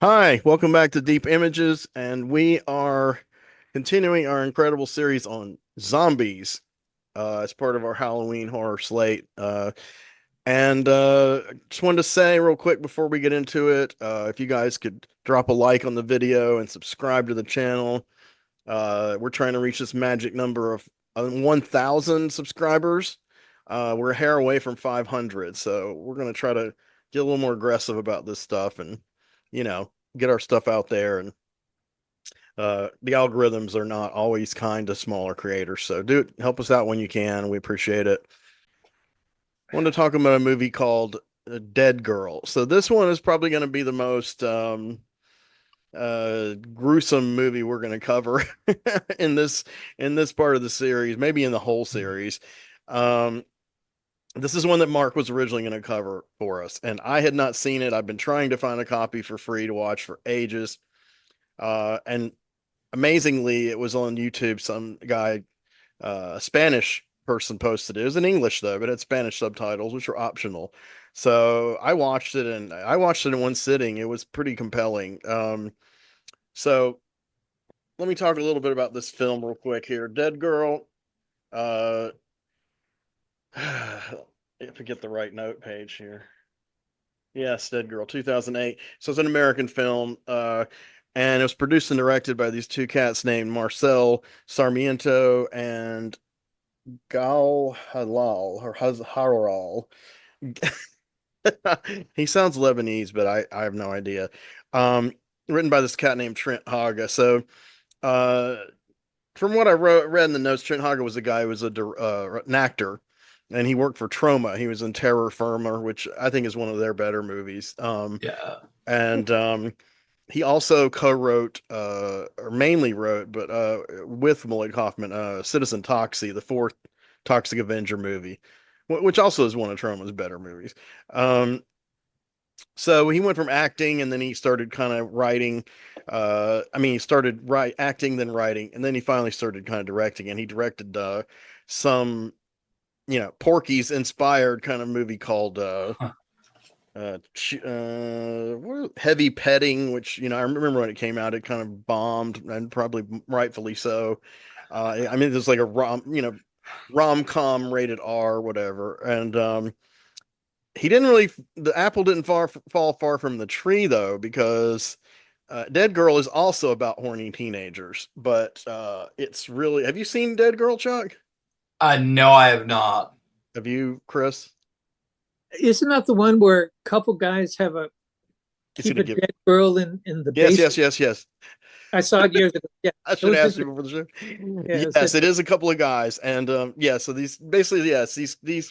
Hi, welcome back to Deep Images, and we are continuing our incredible series on zombies as part of our Halloween horror slate. And just wanted to say real quick before we get into it, if you guys could drop a like on the video and subscribe to the channel. We're trying to reach this magic number of 1,000 subscribers. We're a hair away from 500, so we're going to try to get a little more aggressive about this stuff and, get our stuff out there. And the algorithms are not always kind to smaller creators, so help us out when you can. We appreciate it. I wanted to talk about a movie called Dead Girl. So this one is probably going to be the most gruesome movie we're going to cover in this part of the series, maybe in the whole series. Um, this is one that Mark was originally going to cover for us, and I had not seen it. I've been trying to find a copy for free to watch for ages. And amazingly, it was on YouTube. Some guy, a Spanish person, posted it. It was in English though, but it had Spanish subtitles, which were optional. So I watched it, and I watched it in one sitting. It was pretty compelling. So let me talk a little bit about this film real quick here. Dead Girl. Uh, if I get the right note page here. Yes, Dead Girl, 2008. So it's an American film. And it was produced and directed by these two cats named Marcel Sarmiento and Gal Halal or Haral. He sounds Lebanese, but I have no idea. Um, Written by this cat named Trent Haga. So, uh, from what I read in the notes, Trent Haga was a guy who was an actor, and he worked for Troma. He was in Terror Firmer, which I think is one of their better movies. Yeah. And he also co-wrote, or mainly wrote, but with Mulligan Hoffman, Citizen Toxie, the fourth Toxic Avenger movie, which also is one of Troma's better movies. Um, so he went from acting, and then he started kind of writing. He started acting, then writing, and then he finally started kind of directing. And he directed some, Porky's inspired kind of movie called Huh. Heavy Petting, which I remember when it came out, it kind of bombed, and probably rightfully so. There's like a rom-com rated R, whatever, and he didn't really. The apple didn't fall far from the tree though, because Dead Girl is also about horny teenagers, but it's really. Have you seen Dead Girl, Chuck? No, I have not. Have you, Chris? Isn't that the one where a couple guys have a It's keep gonna a give. dead girl in the Yes, yes, basement? yes, yes. I saw it years ago. Yeah, I it should was ask you interesting. before the show. Yeah, it was Yes, it interesting. is a couple of guys, and yeah. So these basically, yes, these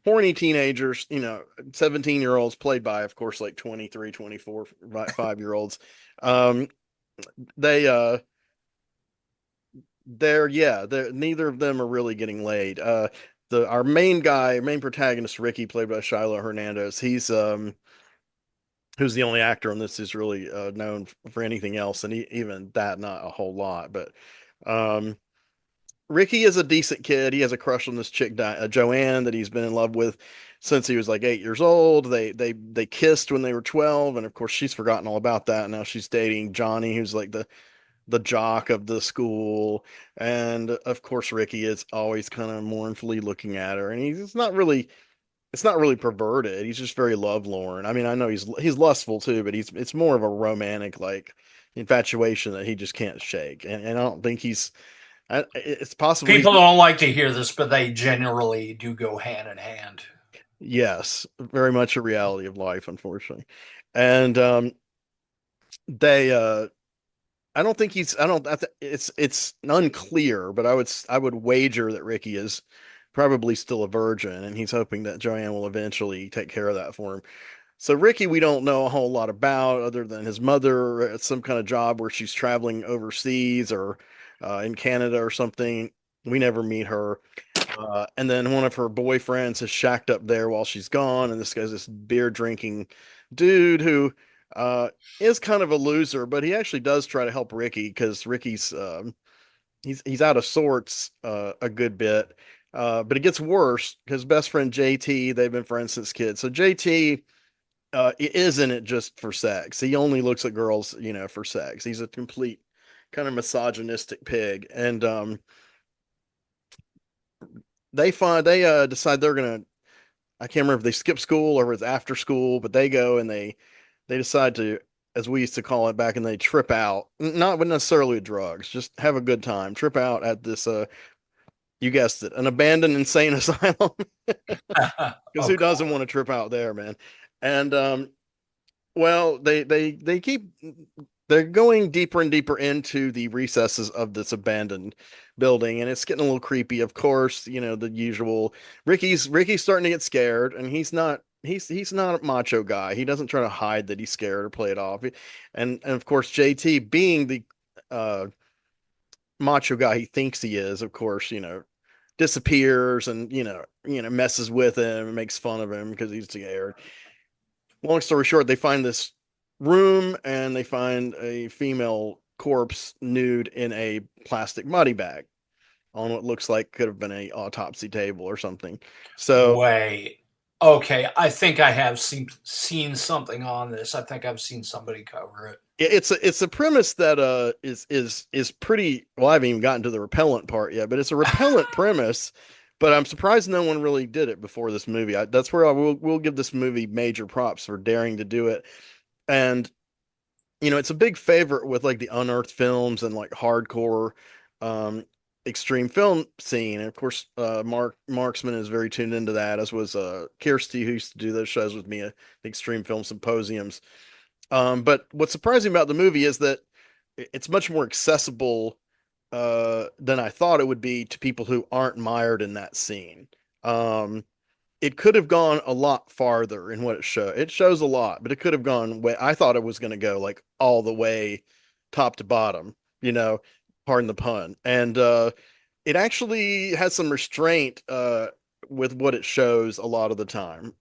horny teenagers, 17-year olds, played by, of course, like 23, 24, 5-year olds. Um, they they're neither of them are really getting laid. The our main guy, main protagonist, Ricky, played by Shiloh Hernandez. He's who's the only actor on this is really known for anything else, and even that, not a whole lot, but. Um, Ricky is a decent kid. He has a crush on this chick, Joanne, that he's been in love with since he was like 8 years old. They kissed when they were 12, and of course she's forgotten all about that. Now she's dating Johnny, who's like the jock of the school, and of course Ricky is always kind of mournfully looking at her, and it's not really perverted. He's just very lovelorn. I mean, I know he's lustful too, but it's more of a romantic like infatuation that he just can't shake, and I don't think it's possible he's. People don't like to hear this, but they generally do go hand in hand. Yes, very much a reality of life, unfortunately. And they I don't think he's I don't I th it's unclear, but I would wager that Ricky is probably still a virgin, and he's hoping that Joanne will eventually take care of that for him. So Ricky, we don't know a whole lot about, other than his mother at some kind of job where she's traveling overseas, or in Canada or something. We never meet her. And then one of her boyfriends has shacked up there while she's gone, and this guy's this beer drinking dude who uh, is kind of a loser, but he actually does try to help Ricky, because Ricky's he's out of sorts a good bit. But it gets worse because best friend JT, they've been friends since kids. So JT isn't it just for sex. He only looks at girls, for sex. He's a complete kind of misogynistic pig. And they decide they're gonna. I can't remember if they skip school or if it's after school, but they go and they decide to, as we used to call it back, and they trip out. Not with necessarily drugs, just have a good time. Trip out at this. You guessed it, an abandoned insane asylum. Because who Okay. doesn't want to trip out there, man? And well, they keep they're going deeper and deeper into the recesses of this abandoned building, and it's getting a little creepy. Of course, the usual. Ricky's starting to get scared, and he's not a macho guy. He doesn't try to hide that he's scared or play it off. And of course, JT being the uh, macho guy he thinks he is, of course, disappears and messes with him and makes fun of him because he's scared. Long story short, they find this room and they find a female corpse nude in a plastic body bag on what looks like could have been a autopsy table or something. So Wait. Okay, I think I have seen something on this. I think I've seen somebody cover it. it's a premise that is pretty well. I haven't even gotten to the repellent part yet, but it's a repellent premise. But I'm surprised no one really did it before this movie. That's where I will give this movie major props for daring to do it. And it's a big favorite with like the unearthed films and like hardcore um extreme film scene. And of course, Marksman is very tuned into that, as was Kirsty, who used to do those shows with me at the Extreme Film Symposiums. But what's surprising about the movie is that it's much more accessible than I thought it would be to people who aren't mired in that scene. Um, it could have gone a lot farther in what it shows. It shows a lot, but it could have gone way. I thought it was going to go like all the way top to bottom, you know, pardon the pun. And it actually has some restraint with what it shows a lot of the time.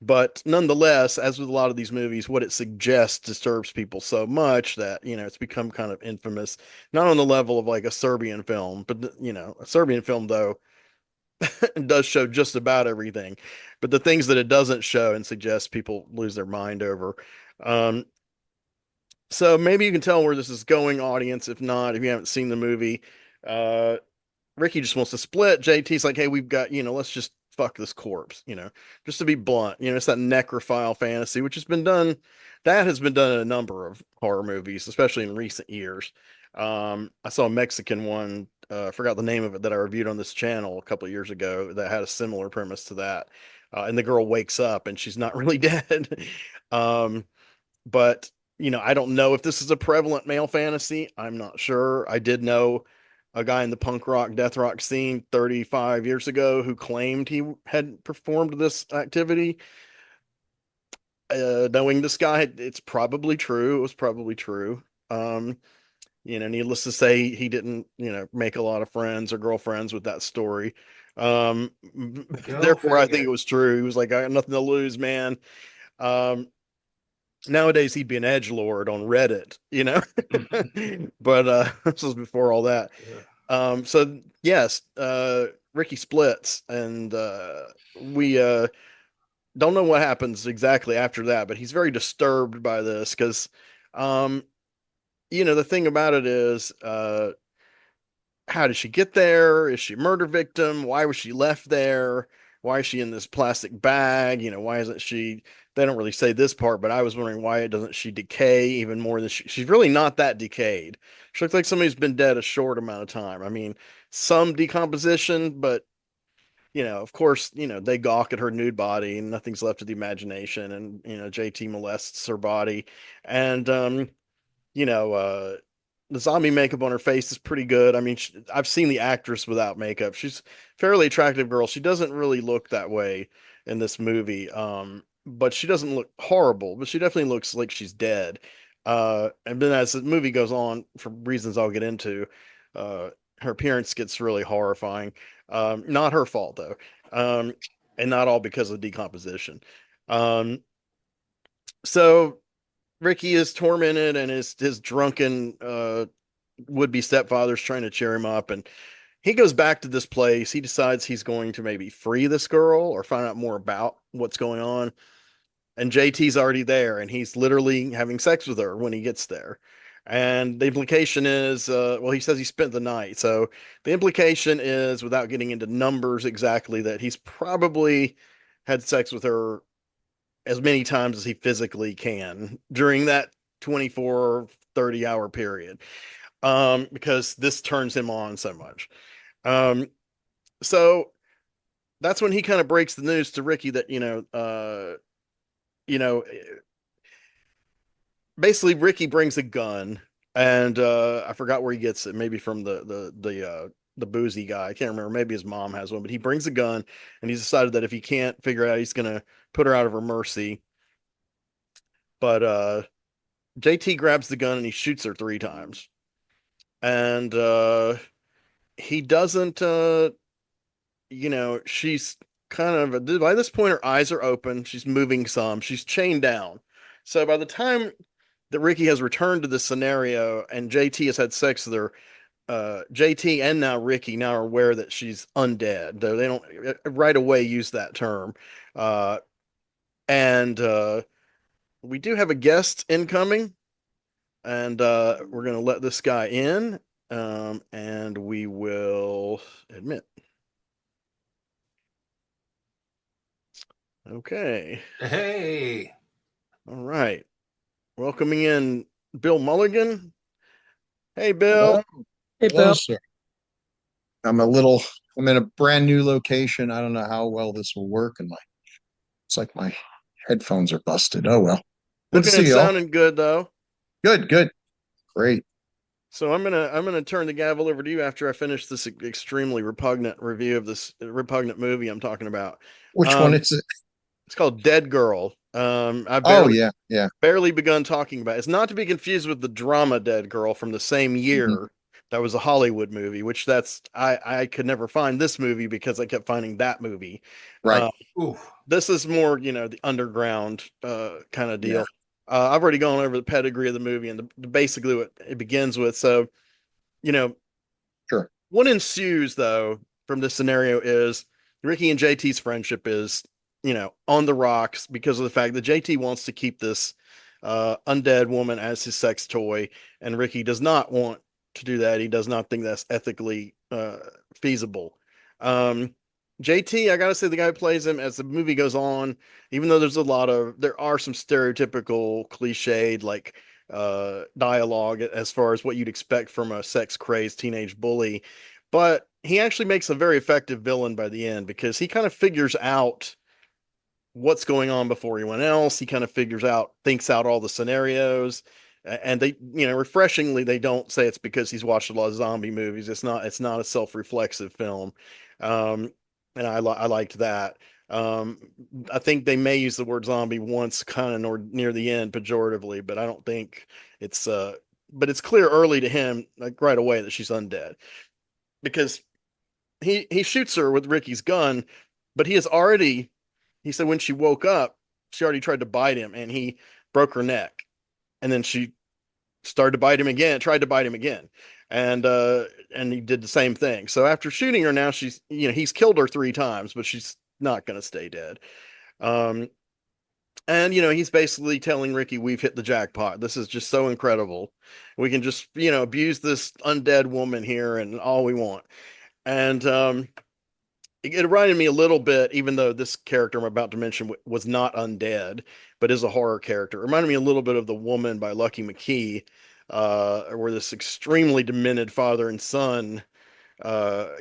But nonetheless, as with a lot of these movies, what it suggests disturbs people so much that, it's become kind of infamous, not on the level of like a Serbian film, but, a Serbian film, though, does show just about everything, but the things that it doesn't show and suggests people lose their mind over. Um, so maybe you can tell where this is going, audience. If not, if you haven't seen the movie, uh, Ricky just wants to split. JT's like, hey, we've got, let's just fuck this corpse, just to be blunt. It's that necrophile fantasy, which has been done, that has been done in a number of horror movies, especially in recent years. I saw a Mexican one, I forgot the name of it, that I reviewed on this channel a couple of years ago that had a similar premise to that. And the girl wakes up and she's not really dead. um, but I don't know if this is a prevalent male fantasy. I'm not sure. I did know a guy in the punk rock, death rock scene 35 years ago who claimed he had performed this activity. Knowing this guy, it's probably true. It was probably true. Needless to say, he didn't, make a lot of friends or girlfriends with that story. Um, Go Therefore, I think it figure. was true. He was like, I got nothing to lose, man. Um, Nowadays he'd be an edge lord on Reddit, but this was before all that. So yes, Ricky splits, and we don't know what happens exactly after that, but he's very disturbed by this because, um, the thing about it is, how did she get there? Is she a murder victim? Why was she left there? Why is she in this plastic bag? Why isn't she? They don't really say this part, but I was wondering why doesn't she decay even more than she's really not that decayed. She looks like somebody's been dead a short amount of time. I mean, some decomposition, but of course, they gawk at her nude body and nothing's left to the imagination. And, JT molests her body. And, you know, uh, the zombie makeup on her face is pretty good. I mean, I've seen the actress without makeup. She's a fairly attractive girl. She doesn't really look that way in this movie. But she doesn't look horrible, but she definitely looks like she's dead. And then as the movie goes on, for reasons I'll get into, uh, her appearance gets really horrifying. Not her fault though. Um, and not all because of decomposition. Um, so Ricky is tormented, and his drunken would-be stepfather's trying to cheer him up, and he goes back to this place. He decides he's going to maybe free this girl or find out more about what's going on. and JT's already there, and he's literally having sex with her when he gets there. And the implication is, well, he says he spent the night. So the implication is, without getting into numbers exactly, that he's probably had sex with her as many times as he physically can during that 24, 30 hour period. Because this turns him on so much. Um, so that's when he kind of breaks the news to Ricky that, you know, basically Ricky brings a gun, and I forgot where he gets it, maybe from the boozy guy. I can't remember. Maybe his mom has one, but he brings a gun, and he's decided that if he can't figure it out, he's gonna put her out of her mercy. But JT grabs the gun and he shoots her 3 times. And he doesn't she's kind of, by this point her eyes are open, she's moving some, she's chained down. So by the time that Ricky has returned to this scenario and JT has had sex with her, JT and now Ricky now are aware that she's undead, though they don't right away use that term. Uh, and we do have a guest incoming, and we're going to let this guy in, and we will admit. Okay. Hey. All right. Welcoming in Bill Mulligan. Hey, Hello, Bill. Hey, hello, Bill. sir. I'm in a brand new location. I don't know how well this will work, and it's like my headphones are busted. Oh well. Good to Looking and see y'all. sounding good though. Good, good, great. So I'm gonna turn the gavel over to you after I finish this extremely repugnant review of this repugnant movie I'm talking about. Which one Um, is it? it's called Dead Girl. I Oh barely yeah, yeah. barely begun talking about it. It's not to be confused with the drama Dead Girl from the same Hmm. year. That was a Hollywood movie, which that's I could never find this movie because I kept finding that movie. Right. Uh, Ooh. this is more, the underground kind of Yeah. deal. I've already gone over the pedigree of the movie and basically what it begins with. So, you know, Sure. what ensues though from this scenario is Ricky and JT's friendship is, on the rocks because of the fact that JT wants to keep this undead woman as his sex toy, and Ricky does not want to do that. He does not think that's ethically feasible. Um, JT, I gotta say, the guy who plays him as the movie goes on, even though there are some stereotypical cliched like dialogue as far as what you'd expect from a sex crazed teenage bully, but he actually makes a very effective villain by the end because he kind of figures out what's going on before anyone else. He kind of thinks out all the scenarios. And they, refreshingly, they don't say it's because he's watched a lot of zombie movies. It's not a self-reflexive film. Um, and I liked that. Um, I think they may use the word zombie once kind of near the end pejoratively, but I don't think it's, but it's clear early to him, like right away, that she's undead because he shoots her with Ricky's gun, but he said when she woke up, she already tried to bite him and he broke her neck. And then she started to bite him again, tried to bite him again. And he did the same thing. So after shooting her, now he's killed her 3 times, but she's not gonna stay dead. Um and he's basically telling Ricky, we've hit the jackpot. This is just so incredible. We can just, abuse this undead woman here and all we want. And it reminded me a little bit, even though this character I'm about to mention was not undead, but is a horror character. It reminded me a little bit of The Woman by Lucky McKee, where this extremely demented father and son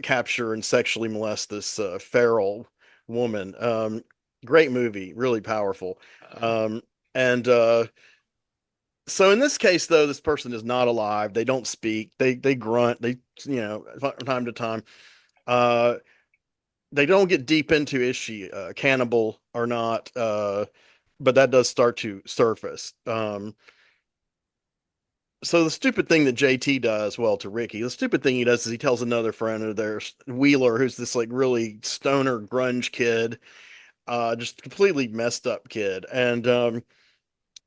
capture and sexually molest this feral woman. Great movie, really powerful. Um, and so in this case, though, this person is not alive. They don't speak. They grunt. They from time to time. Uh, they don't get deep into is she cannibal or not, but that does start to surface. So the stupid thing that JT does, well, to Ricky, the stupid thing he does is he tells another friend of theirs, Wheeler, who's this like really stoner grunge kid, just completely messed up kid. And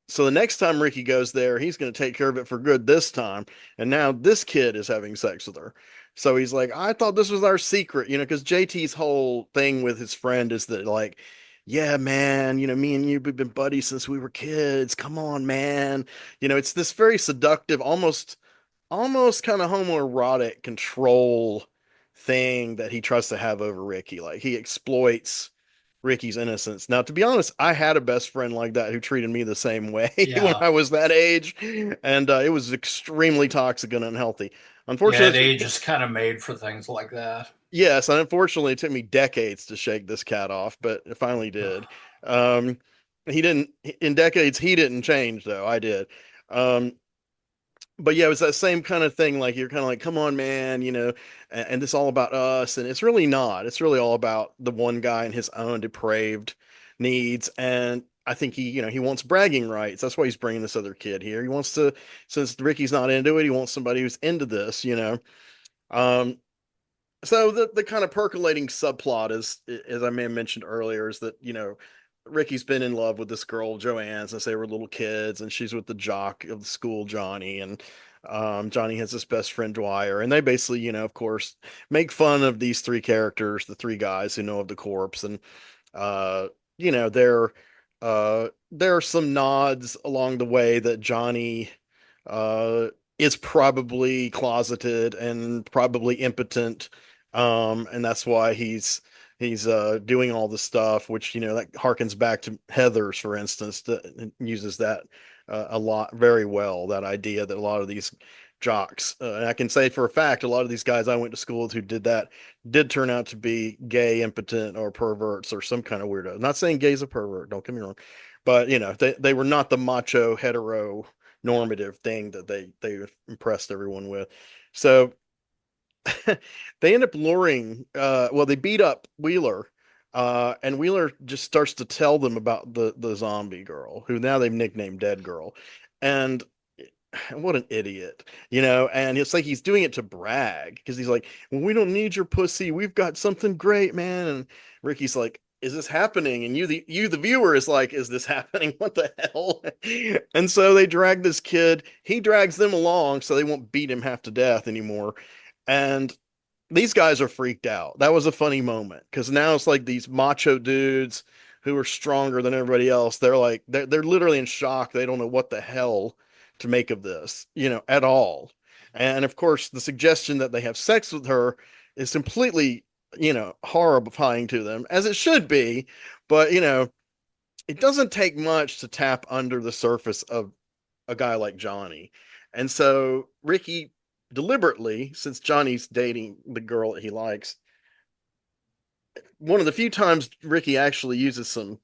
so the next time Ricky goes there, he's going to take care of it for good this time. And now this kid is having sex with her. So he's like, I thought this was our secret, because JT's whole thing with his friend is that, like, yeah, man, me and you, we've been buddies since we were kids. Come on, man. It's this very seductive, almost kind of homoerotic control thing that he tries to have over Ricky. Like he exploits Ricky's innocence. Now, to be honest, I had a best friend like that who treated me the same way when Yeah. I was that age, and it was extremely toxic and unhealthy. Yeah, Unfortunately, age is kind of made for things like that. yes, and unfortunately, it took me decades to shake this cat off, but it finally did. Um, he didn't, in decades, he didn't change though. I did. Um, but yeah, it was that same kind of thing. Like you're kind of like, come on, man, and this all about us, and it's really not. It's really all about the one guy and his own depraved needs. And I think he wants bragging rights. That's why he's bringing this other kid here. He wants to, since Ricky's not into it, he wants somebody who's into this. Um, so the kind of percolating subplot is, as I may have mentioned earlier, is that Ricky's been in love with this girl Joanne since they were little kids, and she's with the jock of the school, Johnny, and Johnny has his best friend Dwyer, and they basically, of course, make fun of these three characters, the three guys who know of the corpse, and uh, you know, there there are some nods along the way that Johnny uh is probably closeted and probably impotent, and that's why he's doing all the stuff, which that harkens back to Heather's, for instance, that uses that a lot, very well, that idea that a lot of these jocks, and I can say for a fact, a lot of these guys I went to school with who did that did turn out to be gay, impotent, or perverts, or some kind of weirdo. I'm not saying gay's a pervert, don't get me wrong, but they were not the macho hetero normative thing that they impressed everyone with. So they end up luring, well, they beat up Wheeler, and Wheeler just starts to tell them about the zombie girl, who now they've nicknamed Dead Girl. And what an idiot, and it's like he's doing it to brag, because he's like, well, we don't need your pussy, we've got something great, man. And Ricky's like, is this happening? And you the viewer is like, is this happening? What the hell? And so they drag this kid, he drags them along so they won't beat him half to death anymore. And these guys are freaked out. That was a funny moment, because now it's like these macho dudes who are stronger than everybody else. They're like, they're literally in shock. They don't know what the hell to make of this, at all. And of course, the suggestion that they have sex with her is completely, horrifying to them, as it should be. But, it doesn't take much to tap under the surface of a guy like Johnny. And so Ricky deliberately, since Johnny's dating the girl that he likes, one of the few times Ricky actually uses some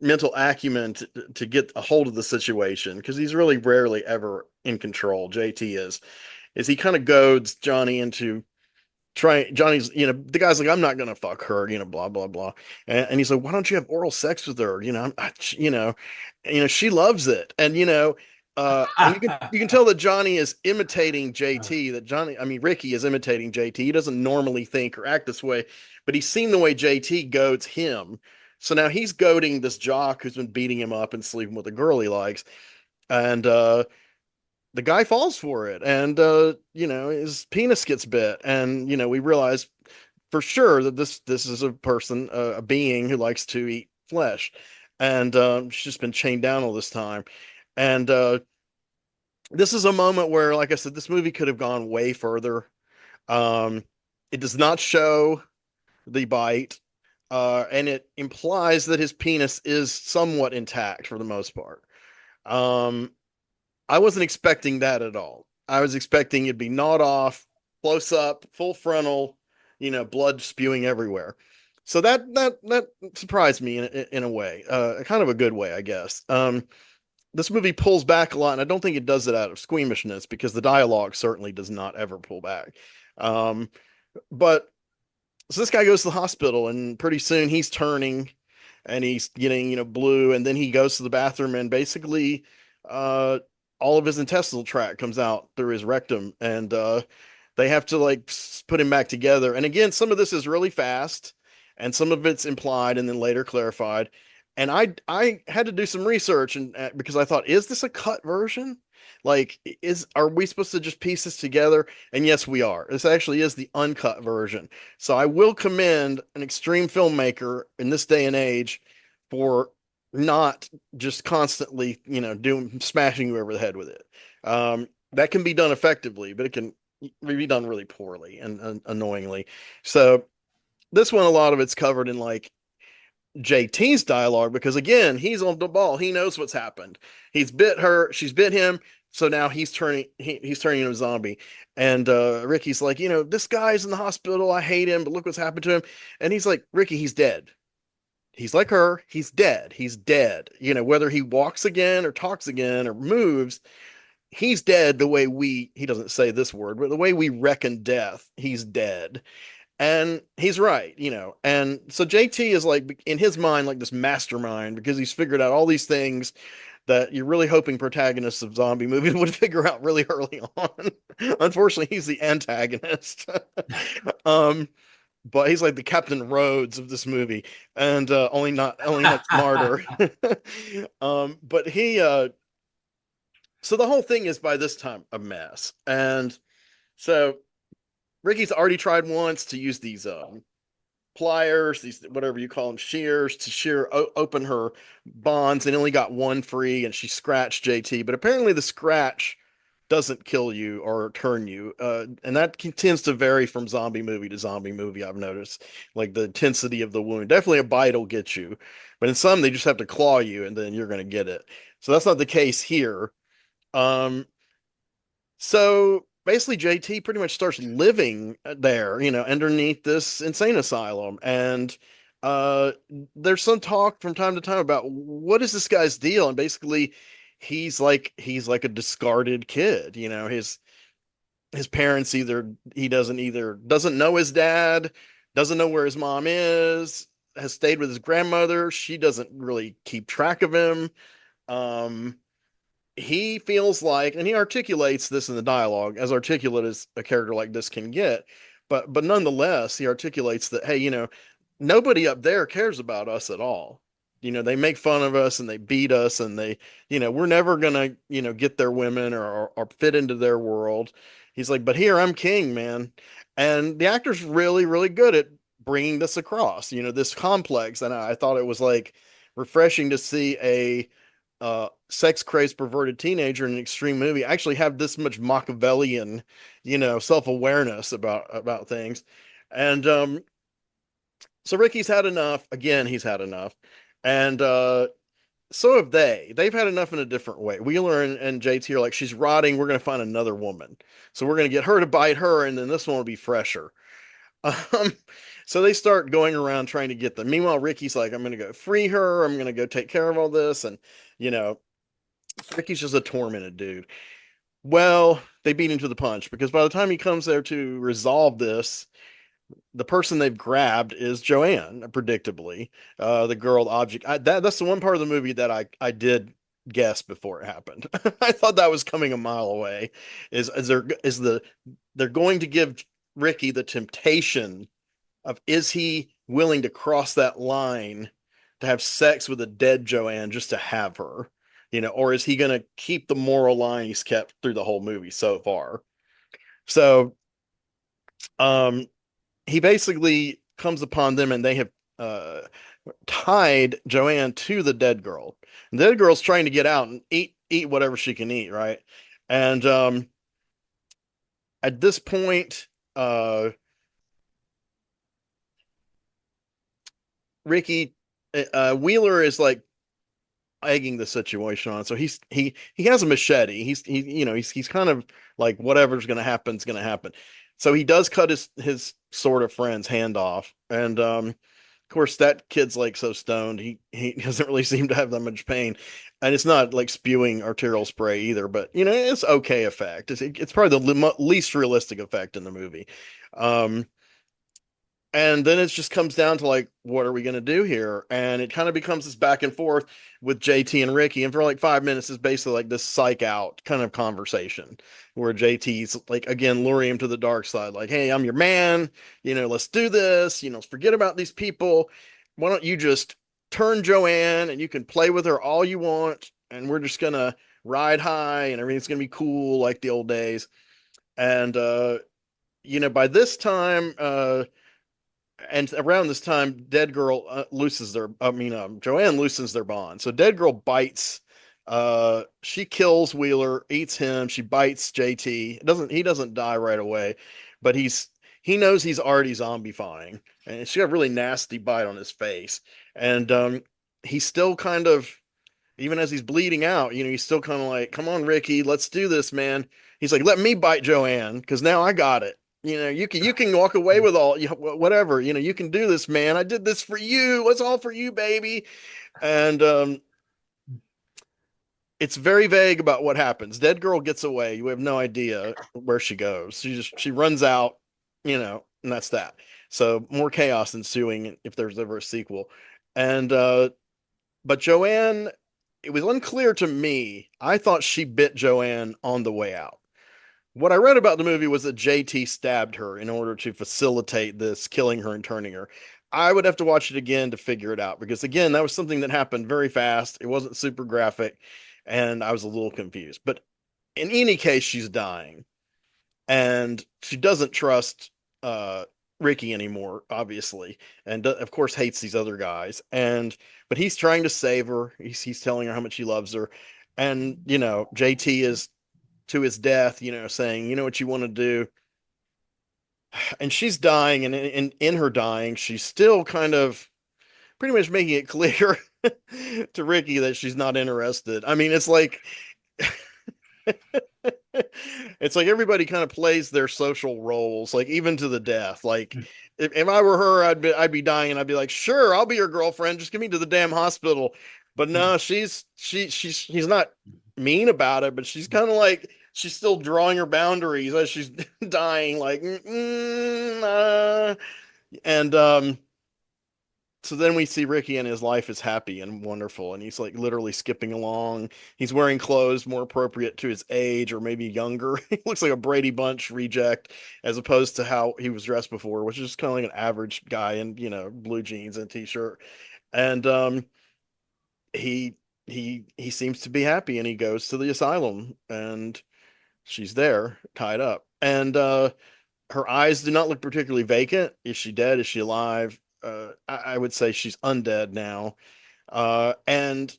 mental acumen to get a hold of the situation, because he's really rarely ever in control. JT is he kind of goads Johnny into Johnny's, the guy's like, I'm not gonna fuck her, blah blah blah, and he's like, why don't you have oral sex with her? She loves it, and and you can tell that Johnny is imitating JT. That Johnny, I mean Ricky, is imitating JT. He doesn't normally think or act this way, but he's seen the way JT goads him, so now he's goading this jock who's been beating him up and sleeping with a girl he likes, and the guy falls for it, and his penis gets bit, and we realize for sure that this is a person, a being who likes to eat flesh, and she's just been chained down all this time. And this is a moment where, like I said, this movie could have gone way further. um it does not show the bite, and it implies that his penis is somewhat intact for the most part. um I wasn't expecting that at all. I was expecting it'd be gnawed off, close up, full frontal, blood spewing everywhere. So that surprised me in a way, kind of a good way, I guess. This movie pulls back a lot, and I don't think it does it out of squeamishness, because the dialogue certainly does not ever pull back. Um, but so this guy goes to the hospital, and pretty soon he's turning, and he's getting, blue, and then he goes to the bathroom, and basically, uh, all of his intestinal tract comes out through his rectum, and they have to like put him back together. And again, some of this is really fast, and some of it's implied and then later clarified. And I had to do some research, and because I thought, is this a cut version? Like, are we supposed to just piece this together? And yes, we are. This actually is the uncut version. So I will commend an extreme filmmaker in this day and age for not just constantly, doing smashing you over the head with it. That can be done effectively, but it can be done really poorly and annoyingly. So this one, a lot of it's covered in like JT's dialogue because again, he's on the ball. He knows what's happened. He's bit her, she's bit him, so now he's turning into a zombie. And Ricky's like, this guy's in the hospital. I hate him, but look what's happened to him. And he's like, Ricky, he's dead. He's like her. He's dead. He's dead. Whether he walks again or talks again or moves, he's dead the way he doesn't say this word, but the way we reckon death, he's dead. And he's right. And so JT is like, in his mind, like this mastermind because he's figured out all these things that you're really hoping protagonists of zombie movies would figure out really early on. Unfortunately, he's the antagonist. um, but he's like the Captain Rhodes of this movie, and only not smarter. But so the whole thing is by this time a mess, and so Ricky's already tried once to use these pliers, these whatever you call them, shears to open her bonds, and only got one free, and she scratched JT. But apparently, the scratch doesn't kill you or turn you, and that tends to vary from zombie movie to zombie movie. I've noticed, like the intensity of the wound. Definitely, a bite will get you, but in some, they just have to claw you, and then you're going to get it. So that's not the case here. Um, so basically, JT pretty much starts living there, underneath this insane asylum. And uh, there's some talk from time to time about what is this guy's deal. And basically, he's like a discarded kid. His parents either doesn't know his dad, doesn't know where his mom is, has stayed with his grandmother. She doesn't really keep track of him. Um, he feels like, and he articulates this in the dialogue, as articulate as a character like this can get, but nonetheless, he articulates that, hey, nobody up there cares about us at all. They make fun of us and they beat us and we're never gonna, get their women or fit into their world. He's like, but here I'm king, man. And the actor's really, really good at bringing this across, this complex. And I thought it was like refreshing to see a sex crazed perverted teenager in an extreme movie actually have this much Machiavellian, self-awareness about things. And so Ricky's had enough. Again, he's had enough. And so have they've had enough in a different way. Wheeler and JT are like, she's rotting, we're going to find another woman, so we're going to get her to bite her, and then this one will be fresher. um, so they start going around trying to get them. Meanwhile, Ricky's like, I'm going to go free her, I'm going to go take care of all this. And you know Ricky's just a tormented dude. Well, they beat him to the punch because by the time he comes there to resolve this, the person they've grabbed is Joanne, predictably, the girl object. That's the one part of the movie that I did guess before it happened. I thought that was coming a mile away. They're going to give Ricky the temptation of, is he willing to cross that line to have sex with a dead Joanne just to have her, or is he going to keep the moral line he's kept through the whole movie so far? So, um, he basically comes upon them and they have tied Joanne to the dead girl. And the dead girl's trying to get out and eat whatever she can eat, right? And at this point, Ricky Wheeler is like egging the situation on. So he has a machete. He's kind of like, whatever's going to happen is going to happen. So he does cut his sort of friend's hand off, and of course that kid's like so stoned he doesn't really seem to have that much pain, and it's not like spewing arterial spray either. But it's okay effect. It's probably the least realistic effect in the movie. Um, and then it just comes down to like, what are we going to do here? And it kind of becomes this back and forth with JT and Ricky. And for like 5 minutes, it's basically like this psych out kind of conversation where JT's like, again, luring him to the dark side. Like, hey, I'm your man. Let's do this. Forget about these people. Why don't you just turn Joanne and you can play with her all you want. And we're just going to ride high and everything's going to be cool like the old days. And, by this time, and around this time, Dead Girl Joanne loosens their bond. So Dead Girl bites. She kills Wheeler, eats him. She bites JT. He doesn't die right away, but he knows he's already zombifying, and she got a really nasty bite on his face. And he's still kind of, even as he's bleeding out, he's still kind of like, "Come on, Ricky, let's do this, man." He's like, "Let me bite Joanne, because now I got it. You can walk away with all whatever. You can do this, man. I did this for you. It's all for you, baby." And it's very vague about what happens. Dead Girl gets away. You have no idea where she goes. She runs out, and that's that. So more chaos ensuing if there's ever a sequel. And but Joanne, it was unclear to me. I thought she bit Joanne on the way out. What I read about the movie was that JT stabbed her in order to facilitate this, killing her and turning her. I would have to watch it again to figure it out because, again, that was something that happened very fast. It wasn't super graphic, and I was a little confused. But in any case, she's dying, and she doesn't trust Ricky anymore, obviously, and of course hates these other guys. But he's trying to save her. He's telling her how much he loves her, and JT is to his death, saying, "You know what you want to do." And she's dying, and in her dying, she's still kind of pretty much making it clear to Ricky that she's not interested. I mean, it's like it's like everybody kind of plays their social roles, like even to the death. Like if I were her, I'd be dying, and I'd be like, "Sure, I'll be your girlfriend. Just get me to the damn hospital." But no, she's not mean about it, but she's kind of like she's still drawing her boundaries as she's dying, like, and so then we see Ricky and his life is happy and wonderful, and he's like literally skipping along. He's wearing clothes more appropriate to his age or maybe younger. He looks like a Brady Bunch reject as opposed to how he was dressed before, which is kind of like an average guy in, blue jeans and t-shirt. And he he seems to be happy, and he goes to the asylum, and she's there tied up. And her eyes do not look particularly vacant. Is she dead? Is she alive? I would say she's undead now. And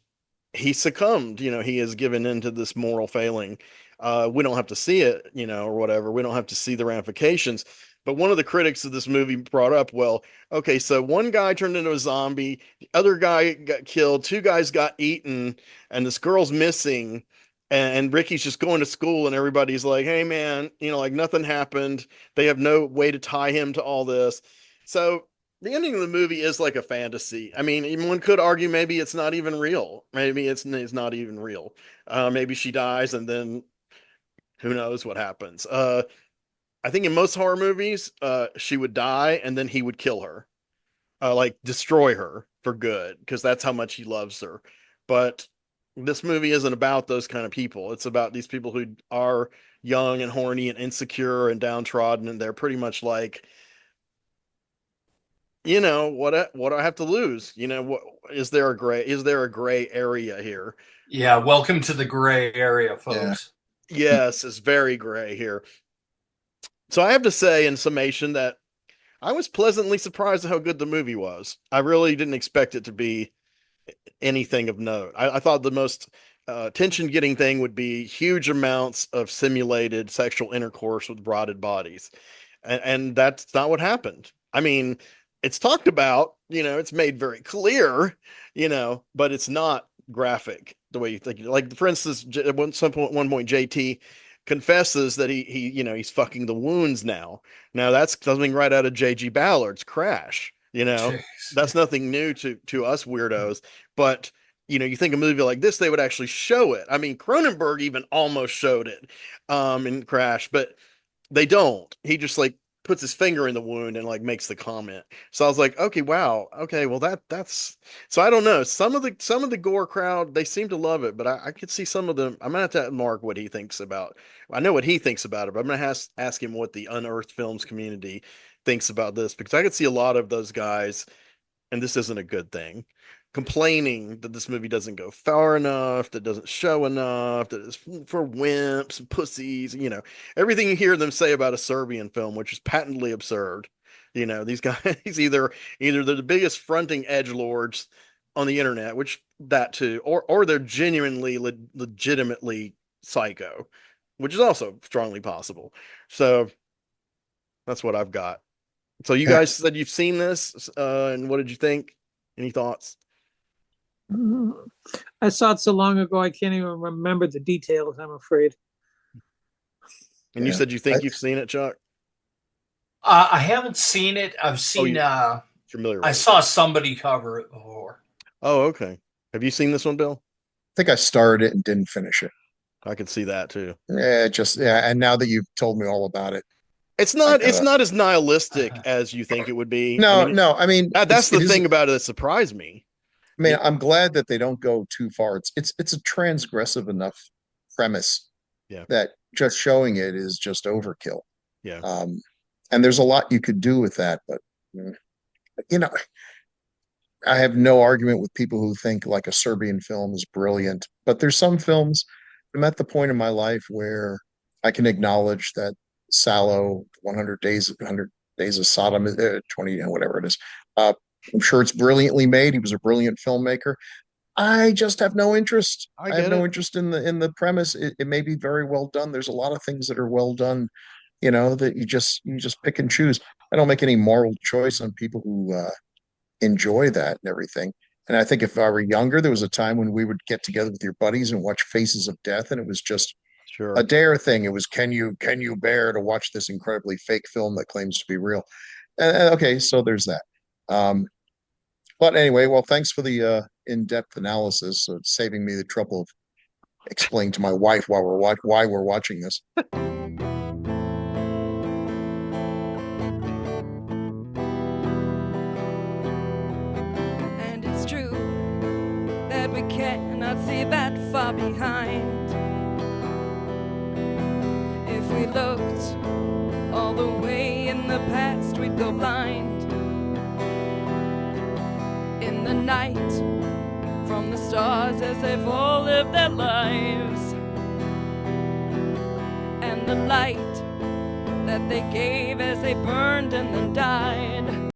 he succumbed. He has given into this moral failing. We don't have to see it, or whatever. We don't have to see the ramifications. But one of the critics of this movie brought up, well, okay, so one guy turned into a zombie, the other guy got killed, two guys got eaten, and this girl's missing. And Ricky's just going to school, and everybody's like, "Hey, man, like nothing happened." They have no way to tie him to all this. So the ending of the movie is like a fantasy. I mean, one could argue maybe it's not even real. Maybe it's not even real. Maybe she dies, and then who knows what happens. I think in most horror movies, she would die, and then he would kill her, like destroy her for good, because that's how much he loves her. But this movie isn't about those kind of people. It's about these people who are young and horny and insecure and downtrodden, and they're pretty much like, what do I have to lose? What is there a gray area here? Yeah, welcome to the gray area, folks. Yes, it's very gray here. So I have to say in summation that I was pleasantly surprised at how good the movie was. I really didn't expect it to be anything of note. I thought the most attention-getting thing would be huge amounts of simulated sexual intercourse with rotted bodies, and that's not what happened. I mean, it's talked about, it's made very clear, but it's not graphic the way you think. Like, for instance, at one point, JT confesses that he's fucking the wounds now. Now that's something right out of J.G. Ballard's Crash. Jeez. That's nothing new to us weirdos. But you think a movie like this, they would actually show it. I mean, Cronenberg even almost showed it in Crash, but they don't. He just like puts his finger in the wound and like makes the comment. So I was like, okay, wow, okay, well that's so I don't know. Some of the gore crowd, they seem to love it, but I could see some of them. I'm gonna have to ask Mark what he thinks about. I know what he thinks about it, but I'm gonna ask him what the unearthed films community thinks about this, because I could see a lot of those guys, and this isn't a good thing, complaining that this movie doesn't go far enough, that doesn't show enough, that it's for wimps and pussies, everything you hear them say about a Serbian film, which is patently absurd. These guys either they're the biggest fronting edgelords on the internet, which that too, or they're genuinely legitimately psycho, which is also strongly possible. So that's what I've got. So you Yeah. guys said you've seen this, and what did you think? Any thoughts? I saw it so long ago, I can't even remember the details, I'm afraid. And you Yeah. said you think you've seen it, Chuck? I haven't seen it. I've seen. Familiar I with it? saw somebody cover it before. Oh, okay. Have you seen this one, Bill? think I started it and didn't finish it. I could see that too. Yeah. And now that you've told me all about it, It's I not it's gotta. not as nihilistic as you think it would be. I No, mean, no. I mean, that's the it is. thing about it that surprised me. I mean, It, I'm glad that they don't go too far. It's a transgressive enough premise yeah, that just showing it is just overkill. yeah, Um, and there's a lot you could do with that, but mm, you know, I have no argument with people who think like a Serbian film is brilliant, but there's some films. I'm at the point in my life where I can acknowledge that Sallow, 100 Days of Sodom, 20, whatever it is. Uh, I'm sure it's brilliantly made. He was a brilliant filmmaker. I just have no interest. I I have get no it. interest in the premise. It may be very well done. There's a lot of things that are well done, that you just pick and choose. I don't make any moral choice on people who enjoy that and everything. And I think if I were younger, there was a time when we would get together with your buddies and watch Faces of Death, and it was just a Sure. dare thing. It was can you bear to watch this incredibly fake film that claims to be real? Okay, so there's that. Um, but anyway, well, thanks for the in-depth analysis, saving me the trouble of explaining to my wife why we're watching this. And it's true that we cannot see that far behind. If we looked all the way in the past, we'd go blind. In the night, from the stars as they've all lived their lives, and the light that they gave as they burned and then died.